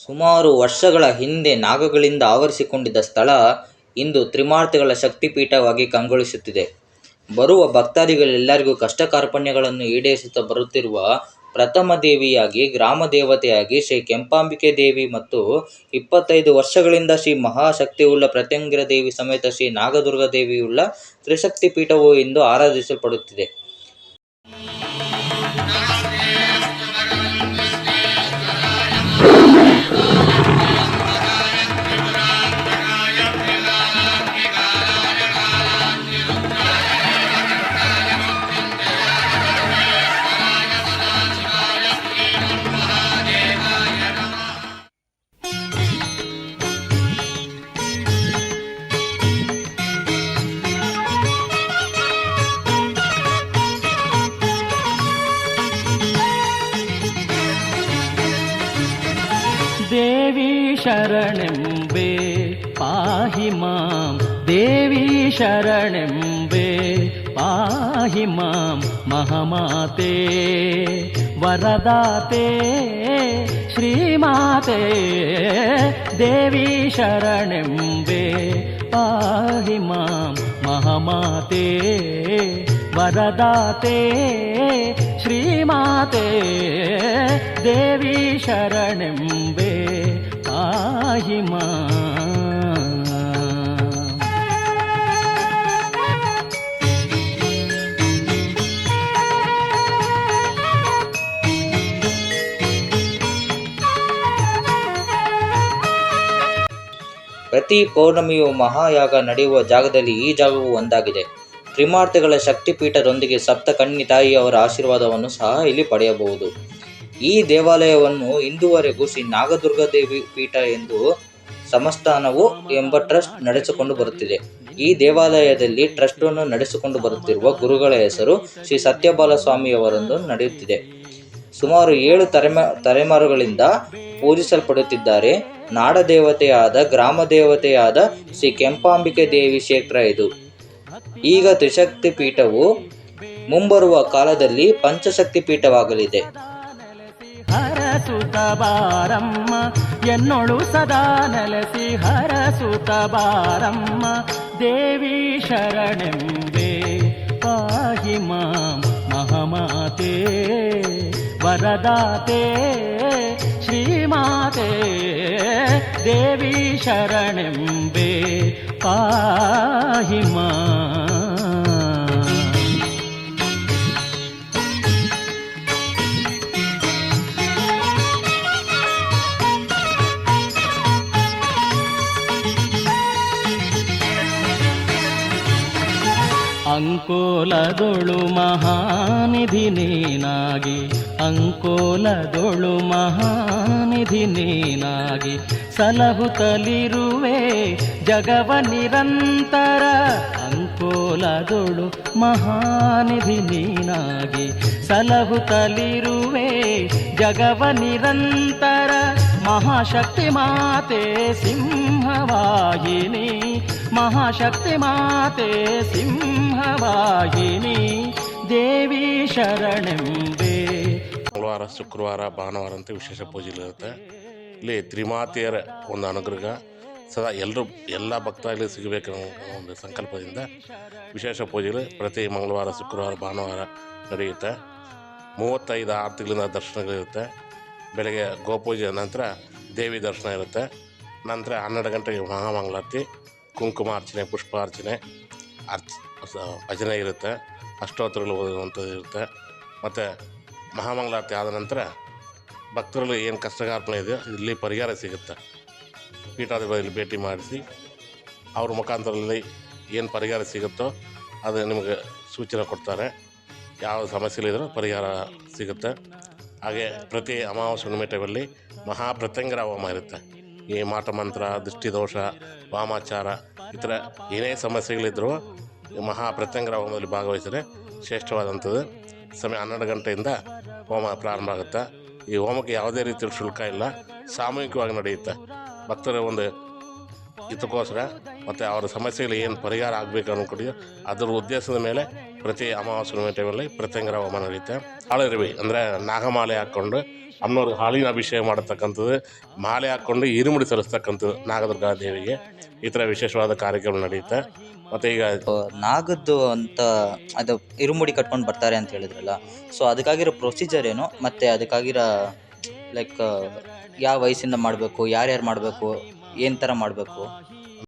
ಸುಮಾರು ವರ್ಷಗಳ ಹಿಂದೆ ನಾಗಗಳಿಂದ ಆವರಿಸಿಕೊಂಡಿದ್ದ ಸ್ಥಳ ಇಂದು ತ್ರಿಮಾರ್ತಿಗಳ ಶಕ್ತಿಪೀಠವಾಗಿ ಕಂಗೊಳಿಸುತ್ತಿದೆ. ಬರುವ ಭಕ್ತಾದಿಗಳೆಲ್ಲರಿಗೂ ಕಷ್ಟ ಕಾರ್ಪಣ್ಯಗಳನ್ನು ಈಡೇರಿಸುತ್ತಾ ಬರುತ್ತಿರುವ ಪ್ರಥಮ ದೇವಿಯಾಗಿ, ಗ್ರಾಮ ದೇವತೆಯಾಗಿ ಶ್ರೀ ಕೆಂಪಾಂಬಿಕೆ ದೇವಿ ಮತ್ತು 25 ವರ್ಷಗಳಿಂದ ಶ್ರೀ ಮಹಾಶಕ್ತಿಯುಳ್ಳ ಪ್ರತ್ಯಂಗಿರ ದೇವಿ ಸಮೇತ ಶ್ರೀ ನಾಗದುರ್ಗಾ ದೇವಿಯುಳ್ಳ ತ್ರಿಶಕ್ತಿ ಪೀಠವು ಎಂದು ಆರಾಧಿಸಲ್ಪಡುತ್ತಿದೆ. ದೇವಿ ಶರಣೆಂಬೆ ಪಾಹಿ ಮಾಂ, ದೇವಿ ಶರಣೆಂಬೆ ಪಾಹಿ ಮಾಂ, ಮಹಾಮಾತೆ ವರದಾತೆ ಶ್ರೀಮಾತೆ. ದೇವಿ ಶರಣೆಂಬೆ ಪಾಹಿ ಮಾಂ, ಮಹಾಮಾತೆ ವರದಾತೆ ಶ್ರೀಮಾತೆ. ದೇವಿ ಶರಣೆಂಬೆ ಪಾಹಿ ಮಾಂ. ಪ್ರತಿ ಪೌರ್ಣಮಿಯು ಮಹಾಯಾಗ ನಡೆಯುವ ಜಾಗದಲ್ಲಿ ಈ ಜಾಗವು ಒಂದಾಗಿದೆ. ತ್ರಿಮಾರ್ತಿಗಳ ಶಕ್ತಿಪೀಠದೊಂದಿಗೆ ಸಪ್ತ ಕನ್ನಿ ತಾಯಿಯವರ ಆಶೀರ್ವಾದವನ್ನು ಸಹ ಇಲ್ಲಿ ಪಡೆಯಬಹುದು. ಈ ದೇವಾಲಯವನ್ನು ಇಂದುವರೆಗೂ ಶ್ರೀ ನಾಗದುರ್ಗಾ ದೇವಿ ಪೀಠ ಎಂದು ಸಂಸ್ಥಾನವು ಎಂಬ ಟ್ರಸ್ಟ್ ನಡೆಸಿಕೊಂಡು ಬರುತ್ತಿದೆ. ಈ ದೇವಾಲಯದಲ್ಲಿ ಟ್ರಸ್ಟ್ ಅನ್ನು ನಡೆಸಿಕೊಂಡು ಬರುತ್ತಿರುವ ಗುರುಗಳ ಹೆಸರು ಶ್ರೀ ಸತ್ಯಬಾಲಸ್ವಾಮಿಯವರೆಂದು ನಡೆಯುತ್ತಿದೆ. ಸುಮಾರು 7 ತಲೆಮಾರುಗಳಿಂದ ಪೂಜಿಸಲ್ಪಡುತ್ತಿದ್ದಾರೆ. ನಾಡದೇವತೆಯಾದ, ಗ್ರಾಮ ದೇವತೆಯಾದ ಶ್ರೀ ಕೆಂಪಾಂಬಿಕೆ ದೇವಿ ಕ್ಷೇತ್ರ ಇದು. ಈಗ ತ್ರಿಶಕ್ತಿ ಪೀಠವು ಮುಂಬರುವ ಕಾಲದಲ್ಲಿ ಪಂಚಶಕ್ತಿ ಪೀಠವಾಗಲಿದೆ. ಹರಸುತ ಬಾರಮ್ಮ ಎನ್ನೊಳು ಸದಾ ನೆಲೆಸಿ, ಹರಸುತ ಬಾರಮ್ಮ ದೇವಿ ಶರಣೆಂಬೆ ಪಾಹಿ ಮಾಂ, ಮಹಾಮಾತೆ ವರದಾತೆ ಶ್ರೀಮಾತೆ. ದೇವಿ ಶರಣೆಂಬೆ ಪಾಹಿ ಮಾಂ. ಅಂಕೋಲದೊಳು ಮಹಾನಿಧಿ ನೀನಾಗಿ, ಅಂಕೋಲದೊಳು ಮಹಾನಿಧಿ ನೀನಾಗಿ ಸಲಹುತ್ತಲಿರುವೆ ಜಗವ ನಿರಂತರ. ಅಂಕೋಲದೊಳು ಮಹಾನಿಧಿ ನೀನಾಗಿ ಸಲಹುತ್ತಲಿರುವೆ ಜಗವ ನಿರಂತರ. ಮಹಾಶಕ್ತಿ ಮಾತೆ ಸಿಂಹವಾಹಿನಿ, ಮಹಾಶಕ್ತಿ ಮಾತೆ ಸಿಂಹವಾಹಿನಿ. ದೇವಿ ಶರಣೆಂಬೆ. ಮಂಗಳವಾರ, ಶುಕ್ರವಾರ, ಭಾನುವಾರ ಅಂತ ವಿಶೇಷ ಪೂಜೆಗಳಿರುತ್ತೆ. ಇಲ್ಲಿ ತ್ರಿಮಾತೆಯರ ಒಂದು ಅನುಗ್ರಹ ಸದಾ ಎಲ್ಲ ಭಕ್ತಾಗಲಿ ಸಿಗಬೇಕನ್ನೋ ಒಂದು ಸಂಕಲ್ಪದಿಂದ ವಿಶೇಷ ಪೂಜೆಗಳು ಪ್ರತಿ ಮಂಗಳವಾರ, ಶುಕ್ರವಾರ, ಭಾನುವಾರ ನಡೆಯುತ್ತೆ. 35 ಆರತಿಗಳಿಂದ ದರ್ಶನಗಳಿರುತ್ತೆ. ಬೆಳಗ್ಗೆ ಗೋಪೂಜೆ ನಂತರ ದೇವಿ ದರ್ಶನ ಇರುತ್ತೆ. ನಂತರ 12 ಗಂಟೆಗೆ ಮಹಾಮಂಗಳಾರತಿ, ಕುಂಕುಮಾರ್ಚನೆ, ಪುಷ್ಪಾರ್ಚನೆ, ಭಜನೆ ಇರುತ್ತೆ. ಅಷ್ಟೋತ್ತರಗಳು ಓದುವಂಥದ್ದು ಇರುತ್ತೆ. ಮತ್ತು ಮಹಾಮಂಗಳಾರತಿ ಆದ ನಂತರ ಭಕ್ತರಲ್ಲಿ ಏನು ಕಷ್ಟಕಾರ್ಪಣೆ ಇದೆಯೋ ಇಲ್ಲಿ ಪರಿಹಾರ ಸಿಗುತ್ತೆ. ಪೀಠಾಧಿಪತಿಯಲ್ಲಿ ಭೇಟಿ ಮಾಡಿಸಿ ಅವ್ರ ಮುಖಾಂತರದಲ್ಲಿ ಏನು ಪರಿಹಾರ ಸಿಗುತ್ತೋ ಅದು ನಿಮಗೆ ಸೂಚನೆ ಕೊಡ್ತಾರೆ. ಯಾವ ಸಮಸ್ಯೆಗಳಿದ್ರೂ ಪರಿಹಾರ ಸಿಗುತ್ತೆ. ಹಾಗೆ ಪ್ರತಿ ಅಮಾವಾಸ್ಯೆ ಹುಣ್ಣಿಮೆ ಟೈಮಲ್ಲಿ ಮಹಾಪ್ರತ್ಯಂಗರ ಹೋಮ ಇರುತ್ತೆ. ಈ ಮಾಟ ಮಂತ್ರ, ದೃಷ್ಟಿದೋಷ, ವಾಮಾಚಾರ ಈ ಥರ ಏನೇ ಸಮಸ್ಯೆಗಳಿದ್ದರೂ ಮಹಾಪ್ರತ್ಯಂಗರ ಹೋಮದಲ್ಲಿ ಭಾಗವಹಿಸಿದರೆ ಶ್ರೇಷ್ಠವಾದಂಥದ್ದು. ಸಮಯ 12 ಗಂಟೆಯಿಂದ ಹೋಮ ಪ್ರಾರಂಭ ಆಗುತ್ತೆ. ಈ ಹೋಮಕ್ಕೆ ಯಾವುದೇ ರೀತಿಯ ಶುಲ್ಕ ಇಲ್ಲ, ಸಾಮೂಹಿಕವಾಗಿ ನಡೆಯುತ್ತೆ. ಭಕ್ತರ ಒಂದು ಇದಕ್ಕೋಸ್ಕರ ಮತ್ತು ಅವರ ಸಮಸ್ಯೆಗಳು ಏನು ಪರಿಹಾರ ಆಗಬೇಕು ಅಂದ್ಕೊಂಡಿಯೋ ಅದರ ಉದ್ದೇಶದ ಮೇಲೆ ಪ್ರತಿ ಅಮಾವಾಸ್ಯೆ ಟೈಮಲ್ಲಿ ಪ್ರತ್ಯಂಗರ ಹೋಮ ನಡೆಯುತ್ತೆ. ಆಳರಿವಿ ಅಂದರೆ ನಾಗಮಾಲೆ ಹಾಕ್ಕೊಂಡು ಅಮ್ಮನವ್ರಿಗೆ ಹಾಲಿನ ಅಭಿಷೇಕ ಮಾಡತಕ್ಕಂಥದ್ದು, ಮಾಲೆ ಹಾಕ್ಕೊಂಡು ಇರುಮುಡಿ ಸಲ್ಲಿಸ್ತಕ್ಕಂಥದ್ದು ನಾಗದುರ್ಗಾ ದೇವಿಗೆ. ಈ ಥರ ವಿಶೇಷವಾದ ಕಾರ್ಯಕ್ರಮ ನಡೆಯುತ್ತೆ. ಮತ್ತು ಈಗ ನಾಗದ್ದು ಅಂತ ಅದು ಇರುಮುಡಿ ಕಟ್ಕೊಂಡು ಬರ್ತಾರೆ ಅಂತ ಹೇಳಿದ್ರಲ್ಲ, ಸೊ ಅದಕ್ಕಾಗಿರೋ ಪ್ರೊಸೀಜರ್ ಏನು, ಮತ್ತು ಅದಕ್ಕಾಗಿರೋ ಲೈಕ್ ಯಾವ ವಯಸ್ಸಿಂದ ಮಾಡಬೇಕು, ಯಾರ್ಯಾರು ಮಾಡಬೇಕು, ಏನು ಥರ ಮಾಡಬೇಕು?